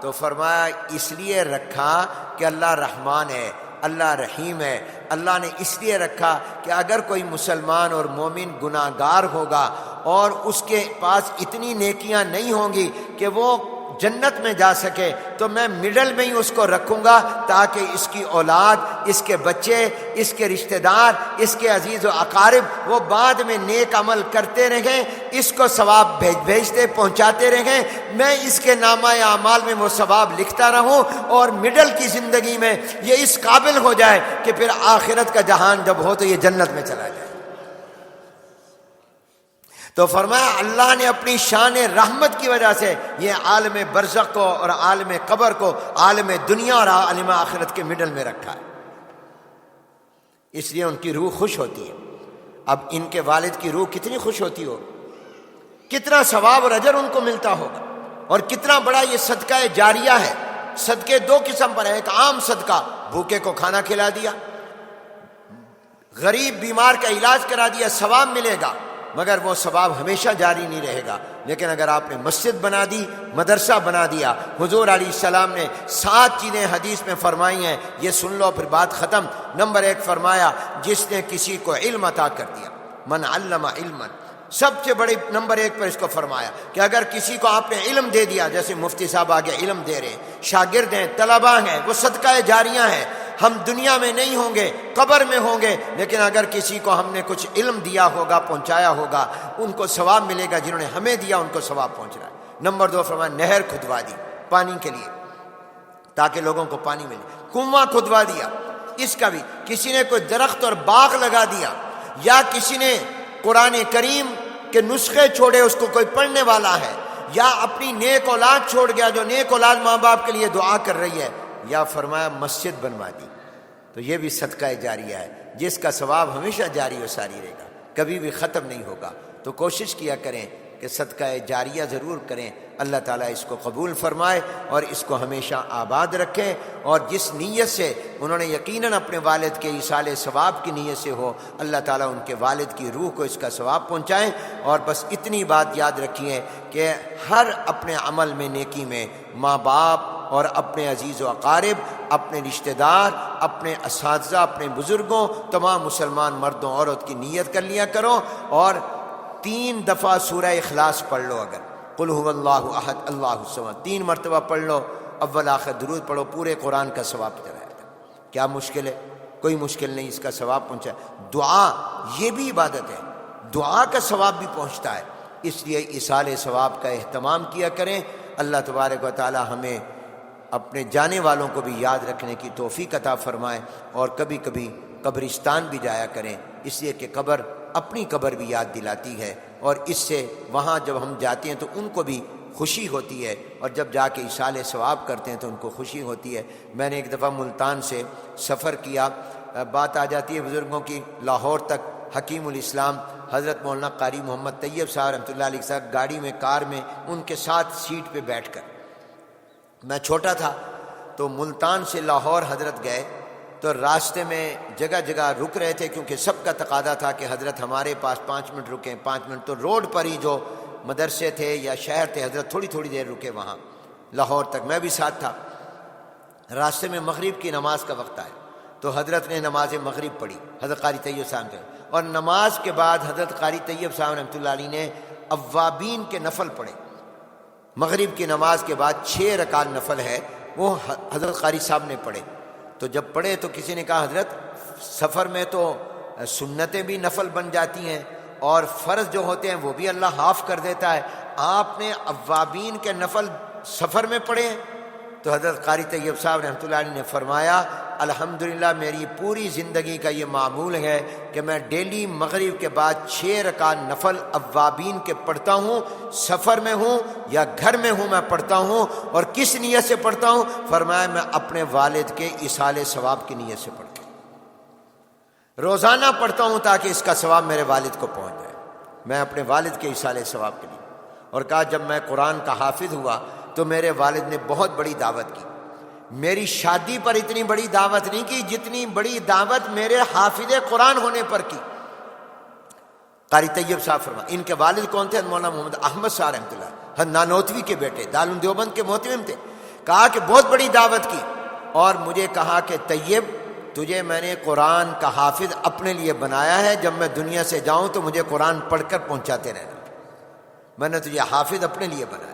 تو فرمایا اس لیے رکھا کہ اللہ رحمان ہے، اللہ رحیم ہے۔ اللہ نے اس لیے رکھا کہ اگر کوئی مسلمان اور مومن گناہ گار ہوگا اور اس کے پاس اتنی نیکیاں نہیں ہوں گی کہ وہ جنت میں جا سکے، تو میں مڈل میں ہی اس کو رکھوں گا تاکہ اس کی اولاد، اس کے بچے، اس کے رشتہ دار، اس کے عزیز و اقارب وہ بعد میں نیک عمل کرتے رہیں، اس کو ثواب بھیجتے پہنچاتے رہیں، میں اس کے نامہ اعمال میں وہ ثواب لکھتا رہوں، اور مڈل کی زندگی میں یہ اس قابل ہو جائے کہ پھر آخرت کا جہان جب ہو تو یہ جنت میں چلا جائے۔ تو فرمایا اللہ نے اپنی شان رحمت کی وجہ سے یہ عالم برزخ کو اور عالم قبر کو عالم دنیا اور عالم آخرت کے مڈل میں رکھا ہے، اس لیے ان کی روح خوش ہوتی ہے۔ اب ان کے والد کی روح کتنی خوش ہوتی ہو، کتنا ثواب اور اجر ان کو ملتا ہوگا، اور کتنا بڑا یہ صدقہ جاریہ ہے۔ صدقے دو قسم پر ہے، ایک عام صدقہ، بھوکے کو کھانا کھلا دیا، غریب بیمار کا علاج کرا دیا، ثواب ملے گا، مگر وہ ثواب ہمیشہ جاری نہیں رہے گا۔ لیکن اگر آپ نے مسجد بنا دی، مدرسہ بنا دیا، حضور علیہ السلام نے 7 چیزیں حدیث میں فرمائی ہیں، یہ سن لو پھر بات ختم۔ نمبر 1 فرمایا جس نے کسی کو علم عطا کر دیا، من علم علما، سب سے بڑی نمبر 1 پر اس کو فرمایا کہ اگر کسی کو آپ نے علم دے دیا، جیسے مفتی صاحب آگے علم دے رہے ہیں، شاگرد ہیں، طلباء ہیں، وہ صدقہ جاریہ ہیں۔ ہم دنیا میں نہیں ہوں گے، قبر میں ہوں گے، لیکن اگر کسی کو ہم نے کچھ علم دیا ہوگا، پہنچایا ہوگا، ان کو ثواب ملے گا، جنہوں نے ہمیں دیا ان کو ثواب پہنچ رہا ہے۔ نمبر 2 فرمایا نہر کھدوا دی پانی کے لیے تاکہ لوگوں کو پانی ملے، کنواں کھدوا دیا، اس کا بھی کسی نے کوئی درخت اور باغ لگا دیا، یا کسی نے قرآن کریم کے نسخے چھوڑے، اس کو کوئی پڑھنے والا ہے، یا اپنی نیک اولاد چھوڑ گیا جو نیک اولاد ماں باپ کے لیے دعا کر رہی ہے، یا فرمایا مسجد بنوا دی، تو یہ بھی صدقہ جاریہ ہے، جس کا ثواب ہمیشہ جاری و ساری رہے گا، کبھی بھی ختم نہیں ہوگا۔ تو کوشش کیا کریں کہ صدقہ جاریہ ضرور کریں، اللہ تعالیٰ اس کو قبول فرمائے اور اس کو ہمیشہ آباد رکھیں، اور جس نیت سے انہوں نے یقیناً اپنے والد کے ایصال ثواب کی نیت سے ہو، اللہ تعالیٰ ان کے والد کی روح کو اس کا ثواب پہنچائیں۔ اور بس اتنی بات یاد رکھیے کہ ہر اپنے عمل میں، نیکی میں، ماں باپ اور اپنے عزیز و اقارب، اپنے رشتہ دار، اپنے اساتذہ، اپنے بزرگوں، تمام مسلمان مردوں عورت کی نیت کر لیا کرو، اور 3 دفعہ سورہ اخلاص پڑھ لو، اگر قل هو اللہ احد اللہ الصمد 3 مرتبہ پڑھ لو، اول آخر درود پڑھو، پورے قرآن کا ثواب چلا جائے گا۔ کیا مشکل ہے؟ کوئی مشکل نہیں، اس کا ثواب پہنچا۔ دعا یہ بھی عبادت ہے، دعا کا ثواب بھی پہنچتا ہے، اس لیے ایصال ثواب کا اہتمام کیا کریں۔ اللہ تبارک و تعالی ہمیں اپنے جانے والوں کو بھی یاد رکھنے کی توفیق عطا فرمائے، اور کبھی کبھی قبرستان بھی جایا کریں، اس لیے کہ قبر اپنی قبر بھی یاد دلاتی ہے، اور اس سے وہاں جب ہم جاتے ہیں تو ان کو بھی خوشی ہوتی ہے، اور جب جا کے ایصال ثواب کرتے ہیں تو ان کو خوشی ہوتی ہے۔ میں نے ایک دفعہ ملتان سے سفر کیا، بات آ جاتی ہے بزرگوں کی، لاہور تک حکیم الاسلام حضرت مولانا قاری محمد طیب صاحب رحمۃ اللہ علیہ صاحب گاڑی میں، کار میں، ان کے ساتھ سیٹ پہ بیٹھ کر، میں چھوٹا تھا تو ملتان سے لاہور حضرت گئے، تو راستے میں جگہ جگہ رک رہے تھے، کیونکہ سب کا تقاضا تھا کہ حضرت ہمارے پاس 5 منٹ رکیں، 5 منٹ، تو روڈ پر ہی جو مدرسے تھے یا شہر تھے، حضرت تھوڑی تھوڑی دیر رکے وہاں لاہور تک، میں بھی ساتھ تھا۔ راستے میں مغرب کی نماز کا وقت آیا تو حضرت نے نماز مغرب پڑھی، حضرت قاری طیب صاحب نے، اور نماز کے بعد حضرت قاری طیب صاحب رحمۃ اللہ علیہ نے اوابین کے نفل پڑھے۔ مغرب کی نماز کے بعد 6 رکعت نفل ہے، وہ حضرت قاری صاحب نے پڑھے۔ تو جب پڑھے تو کسی نے کہا حضرت سفر میں تو سنتیں بھی نفل بن جاتی ہیں اور فرض جو ہوتے ہیں وہ بھی اللہ معاف کر دیتا ہے، آپ نے اوابین کے نفل سفر میں پڑھے ہیں؟ تو حضرت قاری طیب صاحب رحمۃ اللہ علیہ نے فرمایا الحمدللہ میری پوری زندگی کا یہ معمول ہے کہ میں ڈیلی مغرب کے بعد 6 رکعت نفل اوابین کے پڑھتا ہوں، سفر میں ہوں یا گھر میں ہوں میں پڑھتا ہوں۔ اور کس نیت سے پڑھتا ہوں؟ فرمایا میں اپنے والد کے ایصال ثواب کی نیت سے پڑھتا ہوں، روزانہ پڑھتا ہوں تاکہ اس کا ثواب میرے والد کو پہنچ جائے، میں اپنے والد کے ایصال ثواب کے لیے۔ اور کہا جب میں قرآن کا حافظ ہوا تو میرے والد نے بہت بڑی دعوت کی، میری شادی پر اتنی بڑی دعوت نہیں کی جتنی بڑی دعوت میرے حافظ قرآن ہونے پر کی۔ قاری طیب صاحب فرما، ان کے والد کون تھے؟ مولانا محمد احمد صاحب رحمۃ اللہ نانوتوی کے بیٹے، دارالعلوم دیوبند کے محتمم تھے۔ کہا کہ بہت بڑی دعوت کی، اور مجھے کہا کہ طیب تجھے میں نے قرآن کا حافظ اپنے لیے بنایا ہے، جب میں دنیا سے جاؤں تو مجھے قرآن پڑھ کر پہنچاتے رہنا، میں نے تجھے حافظ اپنے لیے بنایا۔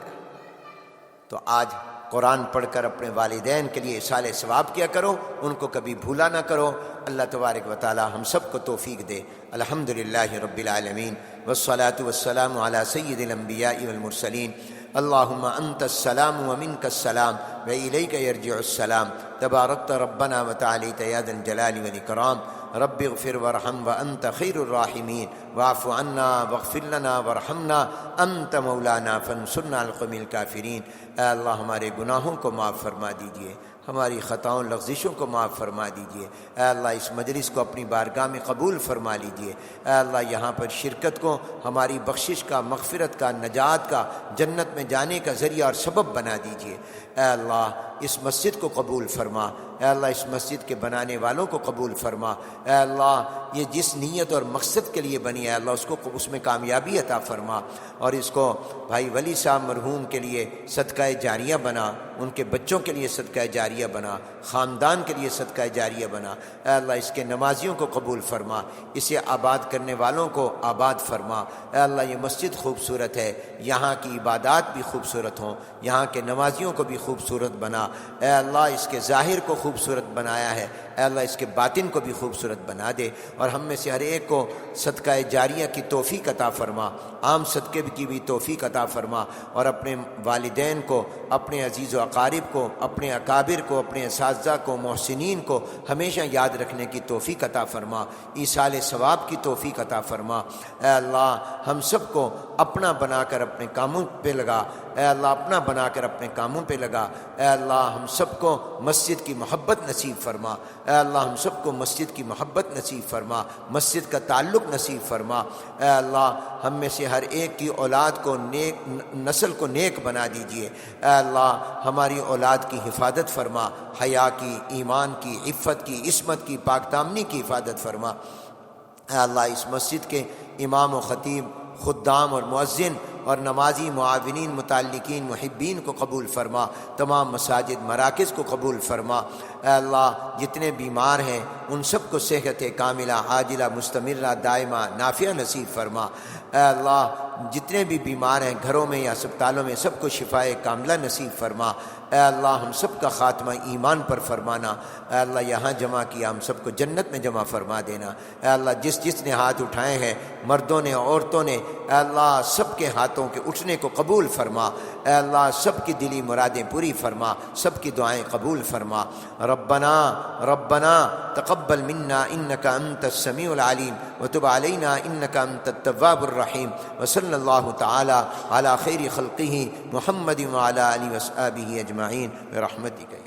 تو آج قرآن پڑھ کر اپنے والدین کے لیے ایصال ثواب کیا کرو، ان کو کبھی بھولا نہ کرو۔ اللہ تبارک و تعالی ہم سب کو توفیق دے۔ الحمدللہ رب العالمین والصلاة والسلام علی سید الانبیاء والمرسلین اللہم انت السلام ومنک السلام وإلیک یرجع السلام تبارکت ربنا وتعالیت یا ذا الجلال والاکرام رب اغفر وارحم وانت خیر الراحمین واعف عنا واغفر لنا وارحمنا انت مولانا فانصرنا على القوم الکافرین۔ اے اللہ ہمارے گناہوں کو معاف فرما دیجئے، ہماری خطاؤں لغزشوں کو معاف فرما دیجئے۔ اے اللہ اس مجلس کو اپنی بارگاہ میں قبول فرما لیجئے۔ اے اللہ یہاں پر شرکت کو ہماری بخشش کا، مغفرت کا، نجات کا، جنت میں جانے کا ذریعہ اور سبب بنا دیجئے۔ اے اللہ اس مسجد کو قبول فرما، اے اللہ اس مسجد کے بنانے والوں کو قبول فرما۔ اے اللہ یہ جس نیت اور مقصد کے لیے بنی ہے اللہ اس میں کامیابی عطا فرما، اور اس کو بھائی ولی صاحب مرحوم کے لیے صدقہ جاریہ بنا، ان کے بچوں کے لیے صدقہ جاریہ بنا، خاندان کے لیے صدقہ جاریہ بنا۔ اے اللہ اس کے نمازیوں کو قبول فرما، اسے آباد کرنے والوں کو آباد فرما۔ اے اللہ یہ مسجد خوبصورت ہے، یہاں کی عبادات بھی خوبصورت ہوں، یہاں کے نمازیوں کو بھی خوبصورت بنا۔ اے اللہ اس کے ظاہر کو خوبصورت بنایا ہے، اے اللہ اس کے باطن کو بھی خوبصورت بنا دے، اور ہم میں سے ہر ایک کو صدقہ جاریہ کی توفیق عطا فرما، عام صدقے کی بھی توفیق عطا فرما، اور اپنے والدین کو، اپنے عزیز و اقارب کو، اپنے اکابر کو، اپنے اساتذہ کو، محسنین کو ہمیشہ یاد رکھنے کی توفیق عطا فرما، ایصال ثواب کی توفیق عطا فرما۔ اے اللہ ہم سب کو اپنا بنا کر اپنے کاموں پہ لگا، اے اللہ اپنا بنا کر اپنے کاموں پہ لگا۔ اے اللہ ہم سب کو مسجد کی محبت نصیب فرما، اے اللہ ہم سب کو مسجد کی محبت نصیب فرما، مسجد کا تعلق نصیب فرما۔ اے اللہ ہم میں سے ہر ایک کی اولاد کو نیک، نسل کو نیک بنا دیجئے۔ اے اللہ ہماری اولاد کی حفاظت فرما، حیا کی، ایمان کی، عفت کی، عصمت کی، پاک دامنی کی حفاظت فرما۔ اے اللہ اس مسجد کے امام و خطیب، خدام اور مؤذن اور نمازی، معاونین، متعلقین، محبین کو قبول فرما، تمام مساجد، مراکز کو قبول فرما۔ اے اللہ جتنے بیمار ہیں ان سب کو صحت کاملہ، عاجلہ، مستمرہ، دائمہ، نافعہ نصیب فرما۔ اے اللہ جتنے بھی بیمار ہیں گھروں میں یا اسپتالوں میں سب کو شفائے کاملہ نصیب فرما۔ اے اللہ ہم سب کا خاتمہ ایمان پر فرمانا۔ اے اللہ یہاں جمع کیا ہم سب کو جنت میں جمع فرما دینا۔ اے اللہ جس جس نے ہاتھ اٹھائے ہیں، مردوں نے، عورتوں نے، اے اللہ سب کے ہاتھوں کے اٹھنے کو قبول فرما۔ اے اللہ سب کی دلی مرادیں پوری فرما، سب کی دعائیں قبول فرما۔ ربنا ربنا تقبل منا انك انت السميع العليم وتب علينا انك انت التواب الرحيم، وصلى الله تعالى على خير خلقه محمد وعلى اله وصحبه اجمعين برحمتك۔